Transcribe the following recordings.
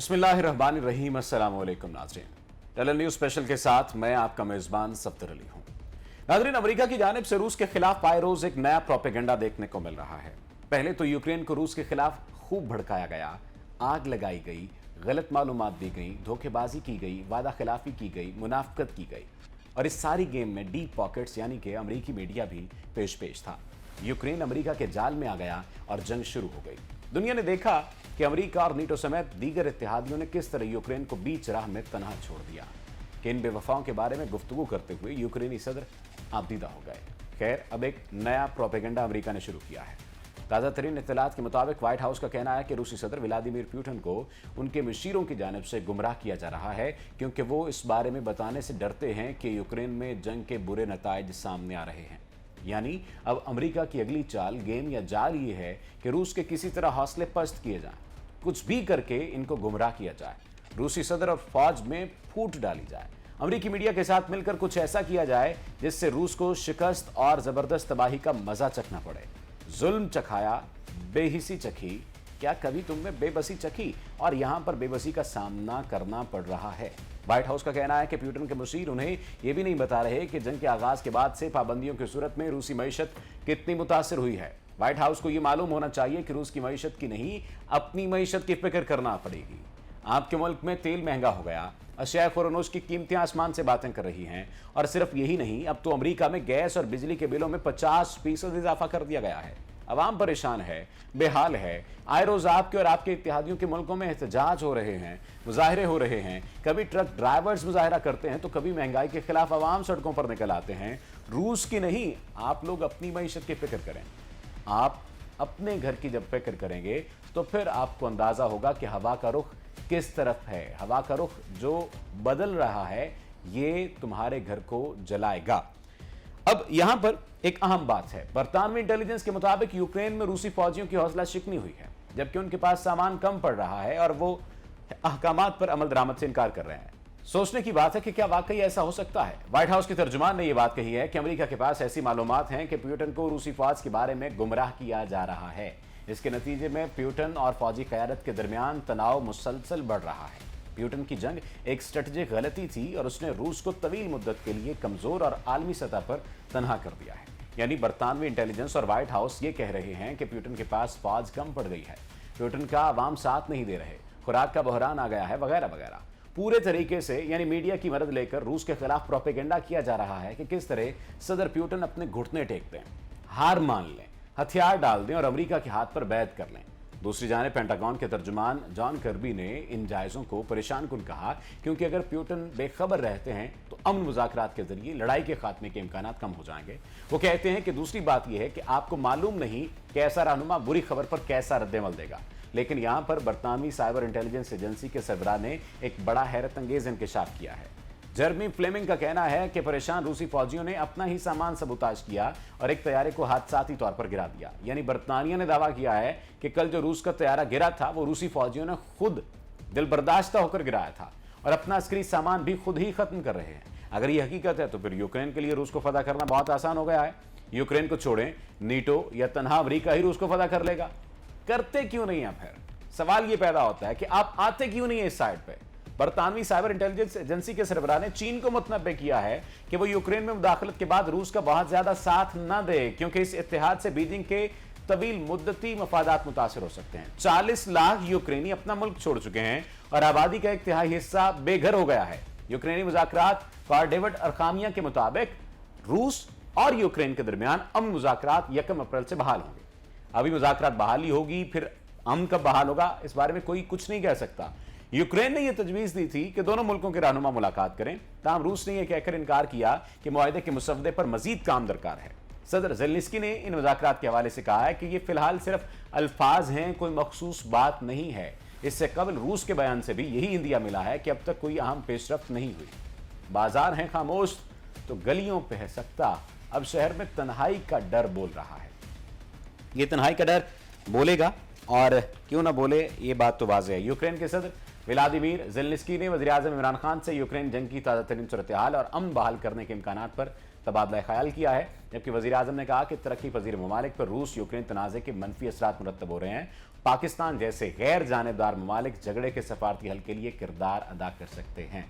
बिस्मिल्लाहिर्रहमानिर्रहीम। अस्सलाम वालेकुम नाज़रीन, टेलन न्यूज़ स्पेशल के साथ मैं आपका मेज़बान सफ्तर अली हूँ। नाज़रीन, अमेरिका की जानिब से रूस के खिलाफ आए रोज एक नया प्रोपेगेंडा देखने को मिल रहा है। पहले तो यूक्रेन को रूस के खिलाफ खूब भड़काया गया, आग लगाई गई, गलत मालूमात दी गई, धोखेबाजी की गई, वादा खिलाफी की गई, मुनाफकत की गई, और इस सारी गेम में डीप पॉकेट्स यानी कि अमेरिकी मीडिया भी पेश था। यूक्रेन अमेरिका के जाल में आ गया और जंग शुरू हो गई। दुनिया ने देखा कि अमेरिका और नीटो समेत दीगर इत्तेहादियों ने किस तरह यूक्रेन को बीच राह में तनहा छोड़ दिया। कि इन बेवफाओं के बारे में गुफ्तगू करते हुए यूक्रेनी सदर आपदीदा हो गए। खैर, अब एक नया प्रोपेगेंडा अमेरिका ने शुरू किया है। ताज़ा तरीन इत्तलात के मुताबिक व्हाइट हाउस का कहना है कि रूसी सदर व्लादिमीर पुतिन को उनके मुशीरों की जानिब से गुमराह किया जा रहा है, क्योंकि वो इस बारे में बताने से डरते हैं कि यूक्रेन में जंग के बुरे नताइज सामने आ रहे हैं। यानी अब अमेरिका की अगली चाल, गेम या जाल ये है कि रूस के किसी तरह हौसले पस्त किए जाएं, कुछ भी करके इनको गुमराह किया जाए, रूसी सदर और फौज में फूट डाली जाए, अमेरिकी मीडिया के साथ मिलकर कुछ ऐसा किया जाए जिससे रूस को शिकस्त और जबरदस्त तबाही का मजा चखना पड़े। जुल्म चखाया, बेहिसी चखी, क्या कभी तुमने बेबसी चखी? और यहां पर बेबसी का सामना करना पड़ रहा है। व्हाइट हाउस का कहना है कि पुतिन के मुशीर उन्हें यह भी नहीं बता रहे कि जंग के आगाज के बाद से पाबंदियों की सूरत में रूसी मईशत कितनी मुतासिर हुई है। व्हाइट हाउस को यह मालूम होना चाहिए कि रूस की मईशत की नहीं, अपनी मईशत की फिक्र करना पड़ेगी। आपके मुल्क में तेल महंगा हो गया, अशिया खुरनोश की कीमतें आसमान से बातें कर रही हैं, और सिर्फ यही नहीं, अब तो अमेरिका में गैस और बिजली के बिलों में 50% इजाफा कर दिया गया है। अवाम परेशान है, बेहाल है। आए रोज आपके और आपके इत्तेहादियों के मुल्कों में एहतजाज हो रहे हैं, मुजाहरे हो रहे हैं। कभी ट्रक ड्राइवर्स मुजाहरा करते हैं तो कभी महंगाई के खिलाफ अवाम सड़कों पर निकल आते हैं। रूस की नहीं, आप लोग अपनी मईशत की फिक्र करें। आप अपने घर की जब फिक्र करेंगे तो फिर आपको अंदाजा होगा कि हवा का रुख किस तरफ है। हवा का रुख जो बदल रहा है ये तुम्हारे घर को जलाएगा। अब यहां पर एक अहम बात है। बरतानवी इंटेलिजेंस के मुताबिक यूक्रेन में रूसी फौजियों की हौसला शिकनी हुई है, जबकि उनके पास सामान कम पड़ रहा है और वो अहकामात पर अमल दरामद से इनकार कर रहे हैं। सोचने की बात है कि क्या वाकई ऐसा हो सकता है। व्हाइट हाउस के तर्जुमान ने यह बात कही है कि अमेरिका के पास ऐसी मालूमात हैं कि पुतिन को रूसी फौज के बारे में गुमराह किया जा रहा है। इसके नतीजे में पुतिन और फौजी क़यादत के दरमियान तनाव मुसलसल बढ़ रहा है। पुतिन की जंग एक स्ट्रेटेजिक गलती थी और उसने रूस को तवील मुद्दत के लिए कमजोर और आलमी सतह पर तनहा कर दिया है। यानी बरतानवी इंटेलिजेंस और व्हाइट हाउस ये कह रहे हैं कि पुतिन के पास फौज कम पड़ गई है, पुतिन का अवाम साथ नहीं दे रहे, खुराक का बहरान आ गया है, वगैरह वगैरह। पूरे तरीके से यानी मीडिया की मदद लेकर रूस के खिलाफ प्रोपेगेंडा किया जा रहा है कि किस तरह सदर पुतिन अपने घुटने टेक दें, हार मान लें, हथियार डाल दें और अमेरिका के हाथ पर बैत कर लें। दूसरी जानिब पेंटागन के तर्जुमान जॉन कर्बी ने इन जायज़ों को परेशान कुन कहा, क्योंकि अगर पुतिन बेखबर रहते हैं तो अमन मुज़ाकरात के जरिए लड़ाई के खात्मे के इम्कानात कम हो जाएंगे। वो कहते हैं कि दूसरी बात यह है कि आपको मालूम नहीं कैसा रहनुमा बुरी खबर पर कैसा रद्देमल देगा। लेकिन यहां पर बरतानवी साइबर इंटेलिजेंस एजेंसी के सरबराह ने एक बड़ा हैरत अंगेज इंकशाफ किया है। जर्मी फ्लेमिंग का कहना है कि परेशान रूसी फौजियों ने अपना ही सामान सबूताज किया और एक तैयारे को हादसाती तौर पर गिरा दिया। यानी बरतानिया ने दावा किया है कि कल जो रूस का तैयारा गिरा था वो रूसी फौजियों ने खुद दिलबर्दाश्ता होकर गिराया था और अपना अस्करी सामान भी खुद ही खत्म कर रहे हैं। अगर ये हकीकत है तो फिर यूक्रेन के लिए रूस को फतह करना बहुत आसान हो गया है। यूक्रेन को छोड़ें, नीटो या तनहा अमेरिका ही रूस को फतह कर लेगा। करते क्यों नहीं है? फिर सवाल ये पैदा होता है कि आप आते क्यों नहीं है इस साइड पे? बरतानवी साइबर इंटेलिजेंस एजेंसी के सरबराह ने चीन को मुतनब्बे किया है कि वो यूक्रेन में मुदाखलत के बाद रूस का बहुत ज्यादा साथ न दे, क्योंकि इस इत्तेहाद से बीजिंग के तवील मुद्दती मफादात मुतासिर हो सकते हैं। 40 लाख यूक्रेनी अपना मुल्क छोड़ चुके हैं और आबादी का एक तिहाई हिस्सा बेघर हो गया है। यूक्रेनी मुज़ाकरात फॉर डेविड अरखामिया के मुताबिक रूस और यूक्रेन के दरमियान अमन मुज़ाकरात 1 अप्रैल से बहाल होंगे। अभी मुज़ाकरात बहाली होगी, फिर अमन कब बहाल होगा इस बारे में कोई कुछ नहीं कह सकता। यूक्रेन ने यह तजवीज़ दी थी कि दोनों मुल्कों के रहनुमा मुलाकात करें, ताहम रूस ने यह कहकर इनकार किया कि मुआहदे के मुसवदे पर मजीद काम दरकार है। सदर ज़ेलेंस्की ने इन मुज़ाकरात के हवाले से कहा है कि ये फिलहाल सिर्फ अल्फाज हैं, कोई मखसूस बात नहीं है। इससे कबल रूस के बयान से भी यही इंदिया मिला है कि अब तक कोई अहम पेशरफ्त नहीं हुई। बाजार हैं खामोश तो गलियों पे है सकता। अब शहर में तन्हाई का डर बोल रहा है। ये तन्हाई का डर बोलेगा और क्यों ना बोले, ये बात तो वाज़ेह है। यूक्रेन के सदर व्लादिमीर ज़ेलेंस्की ने वज़ीर-ए-आज़म इमरान खान से यूक्रेन जंग की ताज़ा तरीन सूरत हाल और अमन बहाल करने के इम्कानात पर तबादला ख्याल किया है। जबकि वज़ीर आज़म ने कहा कि तरक्की पजीर ममालिक पर रूस यूक्रेन तनाज़े के मनफी असरात मुरतब हो रहे हैं। पाकिस्तान जैसे गैर जानिबदार ममालिक झगड़े के सफारती हल के लिए किरदार अदा कर सकते हैं।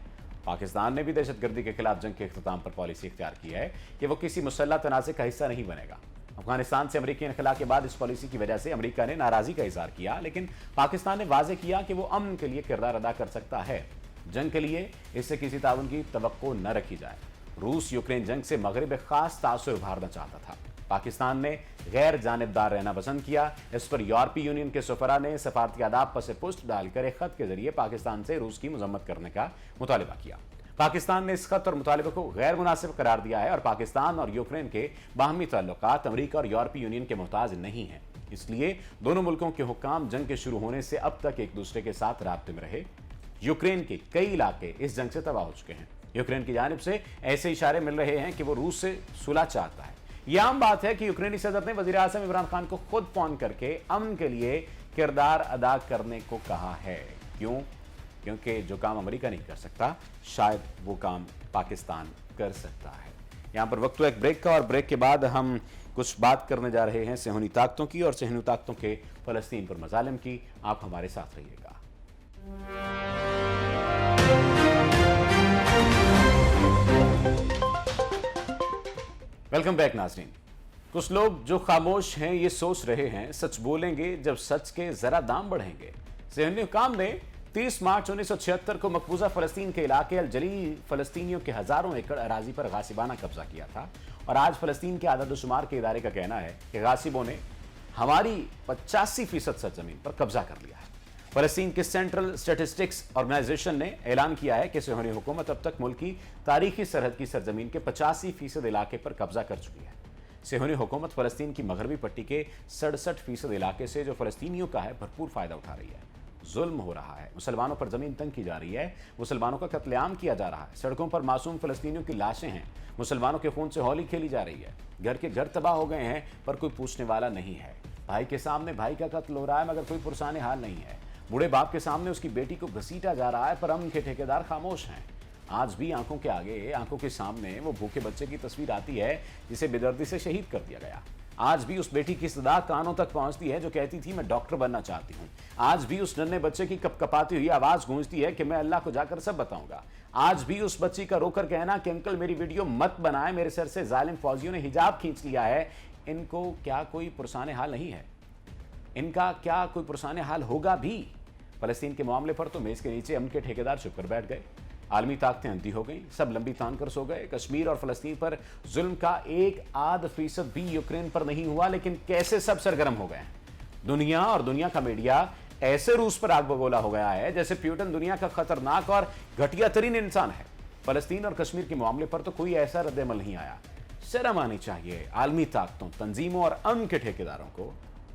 पाकिस्तान ने भी दहशतगर्दी के खिलाफ जंग के इख्तिताम पर पॉलिसी इख्तियार की है कि वो किसी मुसल्लह तनाज़े का हिस्सा नहीं बनेगा। अफगानिस्तान से अमरीकी इनखला के बाद इस पॉलिसी की वजह से अमरीका ने नाराज़गी का इजहार किया, लेकिन पाकिस्तान ने वाज़ेह किया कि वो अमन के लिए किरदार अदा कर सकता है। जंग के लिए इससे किसी ताउन की तवक्को न रखी जाए। रूस यूक्रेन जंग से मगरिब खास तासुर उभारना चाहता था। पाकिस्तान ने गैर जानिबदार रहना पसंद किया। इस पर यूरोपीय यूनियन के सफरा ने सफारती आदाब पर से पोस्ट डालकर एक खत के जरिए पाकिस्तान से रूस की मजम्मत करने का मुतालिबा किया। पाकिस्तान ने इस खत और मुतालिबे को गैर मुनासिब करार दिया है और पाकिस्तान और यूक्रेन के बाहमी ताल्लुकात अमरीका और यूरोपीय यूनियन के मोहताज नहीं हैं। इसलिए दोनों मुल्कों के हुक्काम जंग के शुरू होने से अब तक एक दूसरे के साथ राब्ते में रहे। यूक्रेन के कई इलाके इस जंग से तबाह हो चुके हैं। यूक्रेन की जानिब से ऐसे इशारे मिल रहे हैं कि वो रूस से सुलह चाहता है। यह आम बात है कि यूक्रेनी सदर ने वज़ीर आज़म इमरान खान को खुद फोन करके अमन के लिए किरदार अदा करने को कहा है। क्यों? क्योंकि जो काम अमेरिका नहीं कर सकता, शायद वो काम पाकिस्तान कर सकता है। यहाँ पर वक्त एक ब्रेक का, और ब्रेक के बाद हम कुछ बात करने जा रहे हैं सेहूनी ताकतों की और सेहूनी ताकतों के फ़लस्तीन पर मज़ालिम की। आप हमारे साथ रहिएगा। वेलकम बैक नाज़रीन। कुछ लोग जो खामोश हैं ये सोच रहे हैं सच बोलेंगे जब सच के जरा दाम बढ़ेंगे। सेहूनी हुक्काम ने 30 मार्च 1976 को मकबूजा फ़लस्तीन के इलाके अल जलील फ़लस्तीनियों के हज़ारों एकड़ अराजी पर गासिबाना कब्जा किया था, और आज फ़लस्तीन के आददोशुमार के इदारे का कहना है कि गासिबों ने हमारी 85% सरजमीन पर कब्जा कर लिया है। फ़लस्तीन के सेंट्रल स्टैटिस्टिक्स ऑर्गेनाइजेशन ने ऐलान किया है कि सेहूनी हुकूमत अब तक मुल्क की तारीखी सरहद की सरजमीन के 85% इलाके पर कब्जा कर चुकी है। सेहूनी हुकूमत फ़लस्तीन की मगरबी पट्टी के 67% इलाके से जो फ़लस्तीनियों का है भरपूर फ़ायदा उठा रही है। जुल्म हो रहा है, मुसलमानों पर ज़मीन तंग की जा रही है, मुसलमानों का कत्लेआम किया जा रहा है, सड़कों पर मासूम फ़लस्तीनियों की लाशें हैं, मुसलमानों के खून से होली खेली जा रही है, घर के घर तबाह हो गए हैं पर कोई पूछने वाला नहीं है। भाई के सामने भाई का कत्ल हो रहा है मगर कोई पुरसाने हाल नहीं है। बूढ़े बाप के सामने उसकी बेटी को घसीटा जा रहा है पर अमन के ठेकेदार खामोश हैं। आज भी आंखों के आगे, आंखों के सामने वो भूखे बच्चे की तस्वीर आती है जिसे बेदर्दी से शहीद कर दिया गया। आज भी उस बेटी की सदा कानों तक पहुंचती है जो कहती थी मैं डॉक्टर बनना चाहती हूँ। आज भी उस नन्हे बच्चे की कपकपाती हुई आवाज गूंजती है कि मैं अल्लाह को जाकर सब बताऊंगा। आज भी उस बच्ची का रोकर कहना कि अंकल मेरी वीडियो मत बनाए, मेरे सर से जालिम फौजियों ने हिजाब खींच लिया है। इनको क्या कोई पुरसाने हाल नहीं है? इनका क्या कोई पुरसाने हाल होगा भी? फ़लस्तीन के मामले पर तो मेज के नीचे अमन के ठेकेदार चुप कर बैठ गए। आलमी ताकतें अंधी हो गई, सब लंबी तान कर सो गए। कश्मीर और फ़लस्तीन पर जुल्म का 1% भी यूक्रेन पर नहीं हुआ, लेकिन कैसे सब सरगर्म हो गए हैं। दुनिया और दुनिया का मीडिया ऐसे रूस पर आग बगोला हो गया है जैसे प्यूटन दुनिया का खतरनाक और घटिया तरीन इंसान है। फ़लस्तीन और कश्मीर के मामले पर तो कोई ऐसा रद्द-ए-अमल नहीं आया। शर्म आनी चाहिए आलमी ताकतों, तंजीमों और अमन के ठेकेदारों को।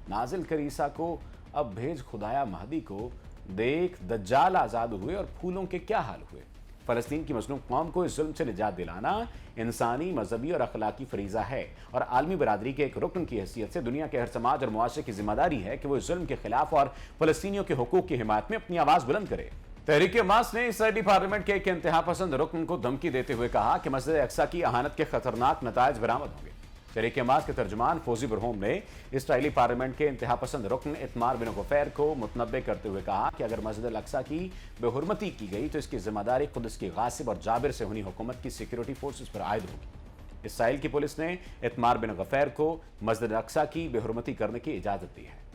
नाजिल करीसा को अब भेज खुदाया महदी को, देख दज्जाल आज़ाद हुए और फूलों के क्या हाल हुए। फ़लस्तीन की मज़लूम कौम को इस जुल्म से निजात दिलाना इंसानी, मजहबी और अखलाकी फरीज़ा है, और आलमी बरादरी के एक रुकन की हैसियत से दुनिया के हर समाज और मुआशरे की जिम्मेदारी है कि वो इस जुल्म के खिलाफ और फ़लस्तीनियों के हुकूक की हिमायत में अपनी आवाज़ बुलंद करे। तहरीक हमास ने इसराइली पार्लियामेंट के एक इंतहा पसंद रुकन को धमकी देते हुए कहा कि मस्जिद अक्सा की अहानत के खतरनाक नताइज बरामद होंगे। तहरीक हमास के तर्जुमान फौजी बरहोम ने इसराइली पार्लियामेंट के इंतहा पसंद रुकन इतमार बिन गफैर को मुतनब्बे करते हुए कहा कि अगर मस्जिद अक्सा की बेहुरमती की गई तो इसकी जिम्मेदारी खुद की गासिब और जाबिर सेहूनी हुकूमत की सिक्योरिटी फोर्सेस पर आयद होगी। इसराइल की पुलिस ने इतमार बिन गफैर को मस्जिद अक्सा की बेहुरमती करने की इजाज़त दी है।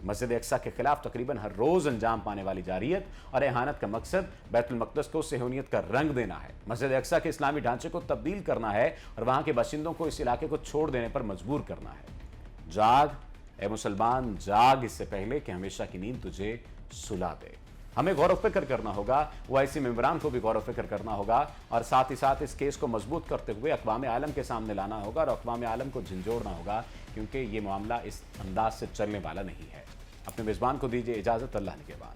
मस्जिद अक्सा के खिलाफ तकरीबन हर रोज अंजाम पाने वाली जारियत और एहानत का मकसद बैतुल मक़दस को सेहूनियत का रंग देना है, मस्जिद अक्सा के इस्लामी ढांचे को तब्दील करना है और वहां के बाशिंदों को इस इलाके को छोड़ देने पर मजबूर करना है। जाग ए मुसलमान जाग, इससे पहले कि हमेशा की नींद तुझे सुला दे। हमें गौर व फिक्र करना होगा, ओआईसी मेंबरान को भी गौर व फिक्र करना होगा, और साथ ही साथ इस केस को मजबूत करते हुए अक़वाम आलम के सामने लाना होगा और अक़वाम आलम को झंझोड़ना होगा, क्योंकि ये मामला इस अंदाज से चलने वाला नहीं है। अपने मेज़बान को दीजिए इजाज़त। अल्लाह निगहबान।